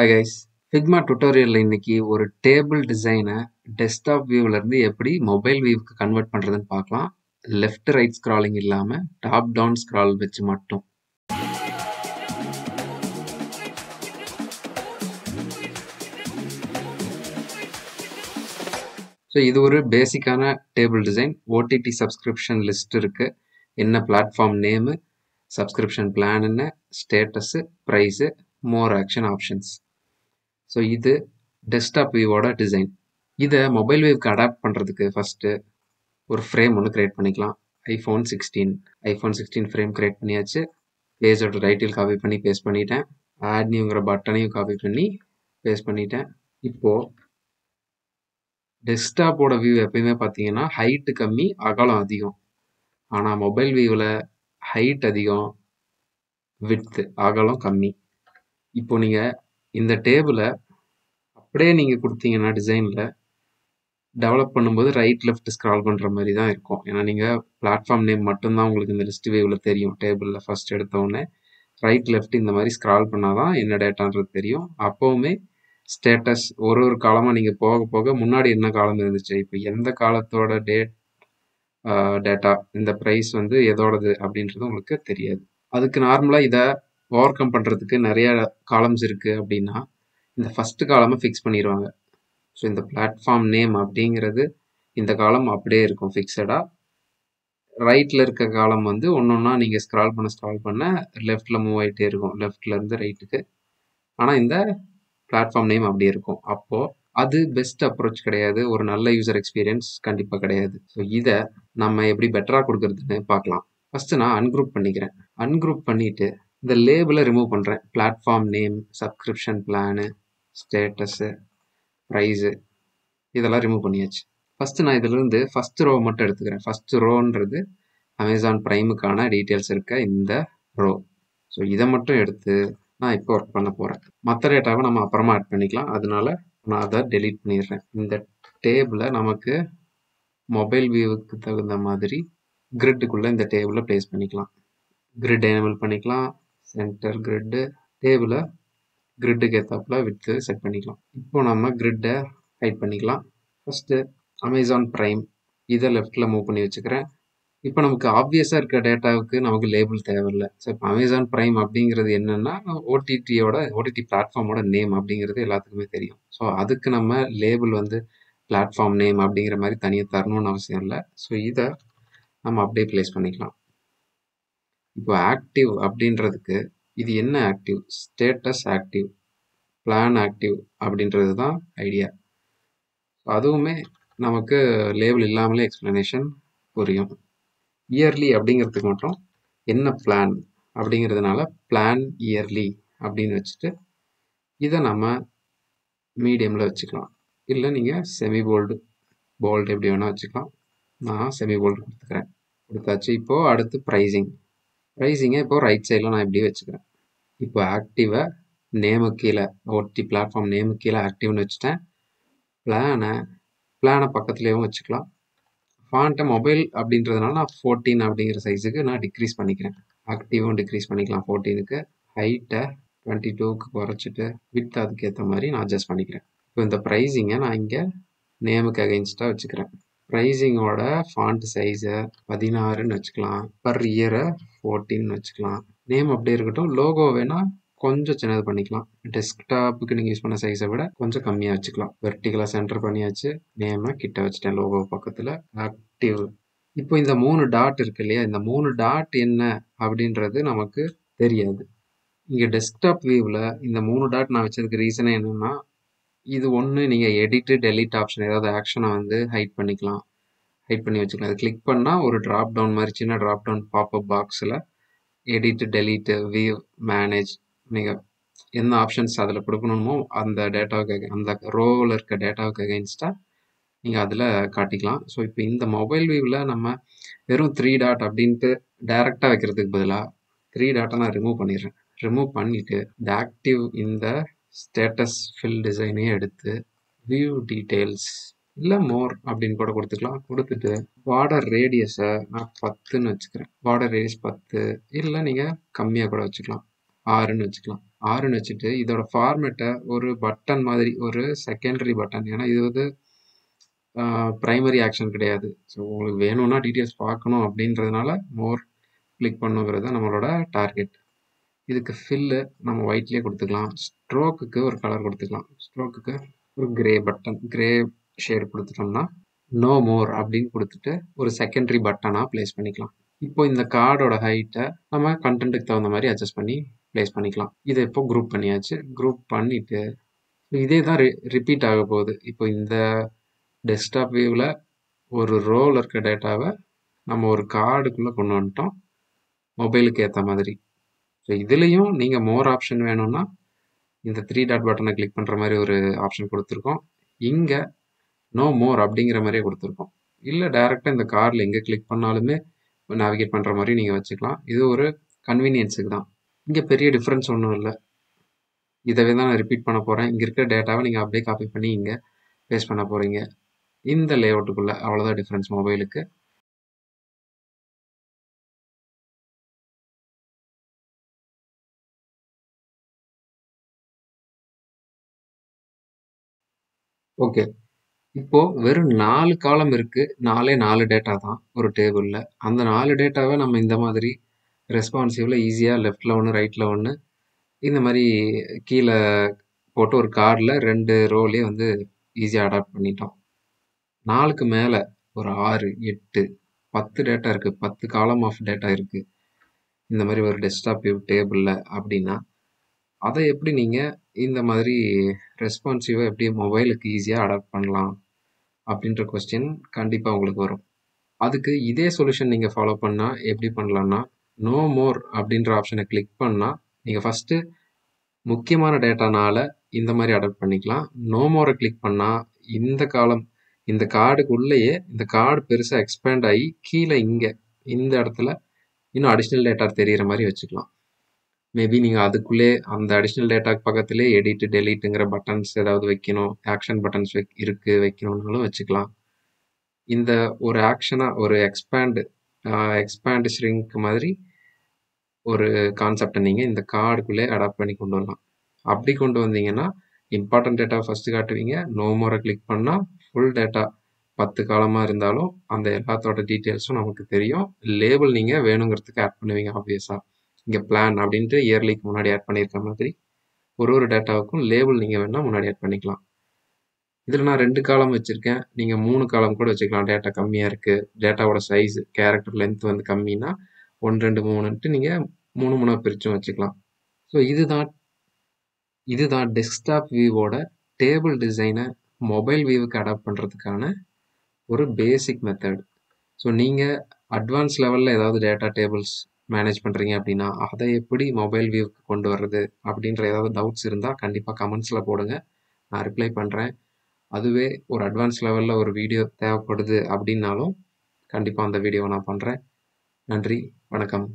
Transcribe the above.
Hi guys, Figma tutorial இன்னைக்கு ஒரு table டிசைனை டெஸ்க்டாப் வியூல இருந்து எப்படி மொபைல் வியூக்கு கன்வெர்ட் பண்றதுன்னு பார்க்கலாம். லெஃப்ட் ரைட் ஸ்க்ராலிங் இல்லாம டாப் டவுன் ஸ்க்ரால் வச்சு மட்டும். ஸோ இது ஒரு பேசிக்கான table design. OTT subscription list இருக்கு. என்ன பிளாட்ஃபார்ம் நேமு, சப்ஸ்கிரிப்ஷன் பிளான் என்ன, status, price, more action options. So இது டெஸ்க்டாப் வியூவோட டிசைன். இதை மொபைல் வியூக்கு அடாப்ட் பண்ணுறதுக்கு ஃபஸ்ட்டு ஒரு ஃப்ரேம் ஒன்று க்ரியேட் பண்ணிக்கலாம். ஐஃபோன் 16 ஃப்ரேம் க்ரியேட் பண்ணியாச்சு. பேஜோட டைட்டில் காப்பி பண்ணி பேஸ்ட் பண்ணிட்டேன். ஆட் நியூங்கிற பட்டனையும் காப்பி பண்ணி பேஸ்ட் பண்ணிட்டேன். இப்போது டெஸ்க்டாப்போட வியூ எப்பயுமே பார்த்தீங்கன்னா ஹைட்டு கம்மி, அகலம் அதிகம். ஆனால் மொபைல் வியூவில் ஹைட் அதிகம், விட்த்து அகலம் கம்மி. இப்போ நீங்கள் இந்த டேபிளை அப்படியே நீங்கள் கொடுத்தீங்கன்னா டிசைனில் டெவலப் பண்ணும்போது ரைட் லெஃப்ட் ஸ்க்ரால் பண்ணுற மாதிரி தான் இருக்கும். ஏன்னா நீங்கள் பிளாட்ஃபார்ம் நேம் மட்டும்தான் உங்களுக்கு இந்த லிஸ்ட் வியூவில் தெரியும். டேபிளில் ஃபர்ஸ்ட் எடுத்தோடனே ரைட் லெஃப்ட் இந்த மாதிரி ஸ்க்ரால் பண்ணால் தான் என்ன டேட்டான்றது தெரியும். அப்போவுமே ஸ்டேட்டஸ் ஒரு காலமாக நீங்கள் போக போக முன்னாடி என்ன காலம் இருந்துச்சு, இப்போ எந்த காலத்தோட டேட்டா, இந்த ப்ரைஸ் வந்து எதோடது அப்படின்றது உங்களுக்கு தெரியாது. அதுக்கு நார்மலாக இதை ஓவர் கம் பண்ணுறதுக்கு நிறைய காலம்ஸ் இருக்குது. அப்படின்னா இந்த ஃபஸ்ட்டு காலமை ஃபிக்ஸ் பண்ணிடுவாங்க. ஸோ இந்த பிளாட்ஃபார்ம் நேம் அப்படிங்கிறது இந்த காலம் அப்படியே இருக்கும் ஃபிக்ஸடாக. ரைட்டில் இருக்க காலம் வந்து ஒன்று ஒன்றா நீங்கள் ஸ்க்ரால் பண்ண லெஃப்டில் மூவ் ஆகிட்டே இருக்கும், லெஃப்ட்லேருந்து ரைட்டுக்கு. ஆனால் இந்த பிளாட்ஃபார்ம் நேம் அப்படியே இருக்கும். அப்போது அது பெஸ்ட் அப்ரோச் கிடையாது, ஒரு நல்ல யூசர் எக்ஸ்பீரியன்ஸ் கண்டிப்பாக கிடையாது. ஸோ இதை நம்ம எப்படி பெட்டராக கொடுக்குறதுன்னு பார்க்கலாம். ஃபஸ்ட்டு நான் அன்குரூப் பண்ணிக்கிறேன். அன்குரூப் பண்ணிவிட்டு இந்த லேபிளை ரிமூவ் பண்ணுறேன். Platform name, subscription plan, status, price இதெல்லாம் ரிமூவ் பண்ணியாச்சு. ஃபஸ்ட்டு நான் இதிலிருந்து ஃபஸ்ட்டு ரோ மட்டும் எடுத்துக்கிறேன். ஃபஸ்ட்டு ரோன்றது அமேசான் ப்ரைமுக்கான டீட்டெயில்ஸ் இருக்க இந்த ரோ. ஸோ இதை மட்டும் எடுத்து நான் இப்போ ஒர்க் பண்ண போகிறேன். மற்ற டேட்டாவை நம்ம அப்புறமா ஆட் பண்ணிக்கலாம். அதனால நான் அதை டெலீட் பண்ணிடுறேன். இந்த டேபிளை நமக்கு மொபைல் வியூவுக்கு தகுந்த மாதிரி கிரிட்டுக்குள்ளே இந்த டேபிளை ப்ளேஸ் பண்ணிக்கலாம். கிரிட் எனேபிள் பண்ணிக்கலாம். சென்டர் கிரிட்டு, டேபிளை கிரிட்டுக்கு ஏற்றாப்புல வித்து செட் பண்ணிக்கலாம். இப்போ நம்ம கிரிட்டை ஹைட் பண்ணிக்கலாம். ஃபஸ்ட்டு அமேசான் ப்ரைம் இதை லெஃப்டில் மூவ் பண்ணி வச்சுக்கிறேன். இப்போ நமக்கு ஆப்வியஸாக இருக்க டேட்டாவுக்கு நமக்கு லேபிள் தேவையில்லை. ஸோ இப்போ அமேசான் ப்ரைம் அப்படிங்கிறது என்னென்னா ஓடிடி பிளாட்ஃபார்மோட நேம் அப்படிங்கிறது எல்லாத்துக்குமே தெரியும். ஸோ அதுக்கு நம்ம லேபிள் வந்து பிளாட்ஃபார்ம் நேம் அப்படிங்கிற மாதிரி தனியாக தரணும்னு அவசியம் இல்லை. ஸோ இதை நம்ம அப்படியே ப்ளேஸ் பண்ணிக்கலாம். இப்போ ஆக்டிவ் அப்படின்றதுக்கு இது என்ன active, status active, plan active அப்படின்றது தான் ஐடியா. அதுவுமே நமக்கு லேபிள் இல்லாமலே எக்ஸ்பிளனேஷன் புரியும். இயர்லி அப்படிங்கிறதுக்கு மட்டும் என்ன பிளான் அப்படிங்கிறதுனால பிளான் இயர்லி அப்படின்னு வச்சுட்டு இதை நம்ம மீடியமில் வச்சுக்கலாம். இல்லை நீங்கள் செமி போல்டு எப்படி வேணால் வச்சுக்கலாம். நான் செமி போல்டு கொடுத்தாச்சு. இப்போது அடுத்து ப்ரைஸிங்கை இப்போது ரைட் சைடில் நான் இப்படி வச்சுக்கிறேன். இப்போ ஆக்டிவை நேமு கீழே, ஓடி பிளாட்ஃபார்ம் நேமு கீழே ஆக்டிவ்னு வச்சுட்டேன். பிளானை பக்கத்துலேயும் வச்சுக்கலாம். ஃபாண்ட்டை மொபைல் அப்படின்றதுனால நான் 14 அப்படிங்கிற சைஸுக்கு நான் டிக்ரீஸ் பண்ணிக்கிறேன். ஆக்டிவும் டிக்ரீஸ் பண்ணிக்கலாம் 14க்கு. ஹைட்டை 22க்கு குறைச்சிட்டு வித் அதுக்கேற்ற மாதிரி நான் அட்ஜஸ்ட் பண்ணிக்கிறேன். இப்போ இந்த ப்ரைஸிங்கை நான் இங்கே நேமுக்கு அகைன்ஸ்டாக வச்சுக்கிறேன். ப்ரைஸிங்கோட ஃபாண்ட் சைஸை 16ன்னு வச்சுக்கலாம். பர் இயரை 14ன்னு வச்சுக்கலாம். நேம் அப்படியே இருக்கட்டும். லோகோ வேணால் கொஞ்சம் சின்னது பண்ணிக்கலாம். டெஸ்க்டாப்புக்கு நீங்கள் யூஸ் பண்ண சைஸை விட கொஞ்சம் கம்மியாக வச்சுக்கலாம். வெர்டிகலாக சென்டர் பண்ணியாச்சு. நேமை கிட்ட வச்சுட்டேன் லோகோ பக்கத்தில். ஆக்டிவ். இப்போ இந்த 3 டாட் இருக்கு இல்லையா, இந்த 3 டாட் என்ன அப்படின்றது நமக்கு தெரியாது. இங்கே டெஸ்க்டாப் வியூவில் இந்த 3 டாட் நான் வச்சதுக்கு ரீசனே என்னென்னா, இது ஒன்று நீங்கள் எடிட்டு டெலீட் ஆப்ஷன் ஏதாவது ஆக்ஷனை வந்து ஹைட் பண்ணி வச்சுக்கலாம். அதை கிளிக் பண்ணால் ஒரு ட்ராப் டவுன் மாதிரி சின்ன ட்ராப் டவுன் பாப்அப் பாக்ஸில் எடிட்டு டெலீட்டு வியூ மேனேஜ் நீங்கள் என்ன ஆப்ஷன்ஸ் அதில் கொடுக்கணுமோ அந்த டேட்டாவுக்கு, அந்த ரோவில் இருக்க டேட்டாவுக்கு அகைன்ஸ்டாக நீங்கள் அதில் காட்டிக்கலாம். ஸோ இப்போ இந்த மொபைல் வியூவில் நம்ம வெறும் 3 டாட் அப்படின்ட்டு டைரெக்டாக வைக்கிறதுக்கு பதிலாக 3 டாட்டை நான் ரிமூவ் பண்ணிடுறேன். ரிமூவ் பண்ணிவிட்டு இந்த ஆக்டிவ் இந்த ஸ்டேட்டஸ் ஃபில் டிசைனையும் எடுத்து வியூ டீட்டெயில்ஸ் இல்லை மோர் அப்படின்னு கூட கொடுத்துக்கலாம். கொடுத்துட்டு பார்டர் ரேடியஸை நான் 10ன்னு வச்சுக்கிறேன். பார்டர் ரேடியஸ் 10, இல்லை நீங்கள் கம்மியாக கூட வச்சுக்கலாம். 6ன்னு வச்சுக்கலாம். 6ன்னு வச்சுட்டு இதோட ஃபார்மேட்டை ஒரு பட்டன் மாதிரி ஒரு செகண்டரி பட்டன். ஏன்னா இது வந்து பிரைமரி ஆக்ஷன் கிடையாது. ஸோ உங்களுக்கு வேணும்னா டீட்டெயில்ஸ் பார்க்கணும் அப்படின்றதுனால மோர் கிளிக் பண்ணுங்கிறது தான் நம்மளோட டார்கெட். இதுக்கு ஃபில்லு நம்ம ஒயிட்லேயே கொடுத்துக்கலாம். ஸ்ட்ரோக்குக்கு ஒரு கலர் கொடுத்துக்கலாம். ஸ்ட்ரோக்குக்கு ஒரு கிரே பட்டன், கிரே ஷேட் கொடுத்துட்டோம்னா நோ மோர் அப்படின்னு கொடுத்துட்டு ஒரு செகண்டரி பட்டனாக ப்ளேஸ் பண்ணிக்கலாம். இப்போ இந்த கார்டோட ஹைட்டை நம்ம கண்டென்ட்டுக்கு தகுந்த மாதிரி அட்ஜஸ்ட் பண்ணி ப்ளேஸ் பண்ணிக்கலாம். இதை இப்போ குரூப் பண்ணியாச்சு. குரூப் பண்ணிவிட்டு இதே தான் ரிப்பீட் ஆக போகுது. இப்போ இந்த டெஸ்க்டாப் வியூவில் ஒரு ரோவில் இருக்க டேட்டாவை நம்ம ஒரு கார்டுக்குள்ளே கொண்டு வந்துட்டோம் மொபைலுக்கு ஏற்ற மாதிரி. ஸோ இதுலேயும் நீங்கள் மோர் ஆப்ஷன் வேணும்னா இந்த 3 டாட் பட்டனை கிளிக் பண்ணுற மாதிரி ஒரு ஆப்ஷன் கொடுத்துருக்கோம். இங்கே நோ மோர் அப்படிங்கிற மாதிரியே கொடுத்துருக்கோம். இல்லை டைரெக்டாக இந்த கார்டில் எங்கே கிளிக் பண்ணாலுமே நேவிகேட் பண்ணுற மாதிரி நீங்கள் வச்சுக்கலாம். இது ஒரு கன்வீனியன்ஸுக்கு தான். இங்கே பெரிய டிஃப்ரென்ஸ் ஒன்றும் இல்லை. இதவே தான் நான் ரிப்பீட் பண்ண போகிறேன். இங்கே இருக்கிற டேட்டாவை நீங்கள் அப்படியே காப்பி பண்ணி இங்கே பேஸ்ட் பண்ண போகிறீங்க இந்த லேஅவுட்டுக்குள்ளே. அவ்வளோதான் டிஃப்ரென்ஸ் மொபைலுக்கு. ஓகே, இப்போ வெறும் 4 காலம் இருக்கு. 4 டேட்டா தான் ஒரு டேபிள்ல. அந்த 4 டேட்டாவை நம்ம இந்த மாதிரி ரெஸ்பான்சிவ்ல ஈஸியா லெஃப்ட்ல ஒன்று ரைட்ல ஒன்று இந்த மாதிரி கீழே போட்டு ஒரு கார்டில் 2 ரோலயே வந்து ஈஸியாக அடாப்ட் பண்ணிட்டோம். 4க்கு மேலே ஒரு 6, 8, 10 டேட்டா இருக்கு. 10 காலம் ஆஃப் டேட்டா இருக்கு இந்த மாதிரி ஒரு டெஸ்க்டாப் வியூ டேபிளில் அப்படின்னா அதை எப்படி நீங்கள் இந்த மாதிரி ரெஸ்பான்சிவாக எப்படி மொபைலுக்கு ஈஸியாக அடாப்ட் பண்ணலாம் அப்படின்ற கொஸ்டின் கண்டிப்பாக உங்களுக்கு வரும். அதுக்கு இதே சொல்யூஷன் நீங்கள் ஃபாலோ பண்ணால் எப்படி பண்ணலாம்னா, நோ மோர் அப்படின்ற ஆப்ஷனை கிளிக் பண்ணால் நீங்கள் ஃபஸ்ட்டு முக்கியமான டேட்டானால இந்த மாதிரி அடாப்ட் பண்ணிக்கலாம். நோ மோரை கிளிக் பண்ணால் இந்த காலம் இந்த கார்டுக்குள்ளேயே இந்த கார்டு பெருசாக எக்ஸ்பேண்ட் ஆகி கீழே இங்கே இந்த இடத்துல இன்னும் அடிஷ்னல் டேட்டா தெரிகிற மாதிரி வச்சுக்கலாம். மேபி நீங்கள் அதுக்குள்ளே அந்த அடிஷ்னல் டேட்டாக்கு பக்கத்துலேயே எடிட் டெலீட்டுங்கிற பட்டன்ஸ் ஏதாவது வைக்கணும், ஆக்ஷன் பட்டன்ஸ் வைக்கணும்னாலும் வச்சுக்கலாம். இந்த ஒரு ஆக்ஷனாக ஒரு எக்ஸ்பேண்ட் ஷ்ரிங்க் மாதிரி ஒரு கான்செப்டை நீங்கள் இந்த கார்டுக்குள்ளே அடாப்ட் பண்ணி கொண்டு வரலாம். அப்படி கொண்டு வந்தீங்கன்னா இம்பார்ட்டன்ட் டேட்டா ஃபஸ்ட்டு காட்டுவீங்க. நோ மோரை கிளிக் பண்ணால் ஃபுல் டேட்டா 10 காலமாக இருந்தாலும் அந்த எல்லாத்தோட டீட்டெயில்ஸும் நமக்கு தெரியும். லேபிள் நீங்கள் வேணுங்கிறதுக்கு ஆட் பண்ணுவீங்க. ஆப்வியஸாக இங்கே பிளான் அப்படின்ட்டு இயர்லிக்கு முன்னாடி ஆட் பண்ணியிருக்க மாதிரி ஒரு டேட்டாவுக்கும் லேபிள் நீங்கள் வேணால் முன்னாடி ஆட் பண்ணிக்கலாம். இதில் நான் 2 காலம் வச்சுருக்கேன். நீங்கள் 3 காலம் கூட வச்சுக்கலாம். டேட்டா கம்மியாக இருக்குது, டேட்டாவோட சைஸ் கேரக்டர் லென்த் வந்து கம்மின்னா 1, 2, 3ன்ட்டு நீங்கள் 3 பிரிச்சும் வச்சுக்கலாம். ஸோ இதுதான் டெஸ்க்டாப் வியூவோட டேபிள் டிசைனை மொபைல் வியூவுக்கு அடாப்ட் பண்ணுறதுக்கான ஒரு பேசிக் மெத்தட். ஸோ நீங்கள் அட்வான்ஸ் லெவலில் ஏதாவது டேட்டா டேபிள்ஸ் மேனேஜ் பண்ணுறீங்க அப்படின்னா அதை எப்படி மொபைல் வியூவுக்கு கொண்டு வர்றது அப்படின்ற ஏதாவது டவுட்ஸ் இருந்தால் கண்டிப்பாக கமெண்ட்ஸில் போடுங்க, நான் ரிப்ளை பண்ணுறேன். அதுவே ஒரு அட்வான்ஸ் லெவலில் ஒரு வீடியோ தேவைப்படுது அப்படின்னாலும் கண்டிப்பாக அந்த வீடியோவை நான் பண்ணுறேன். நன்றி, வணக்கம்.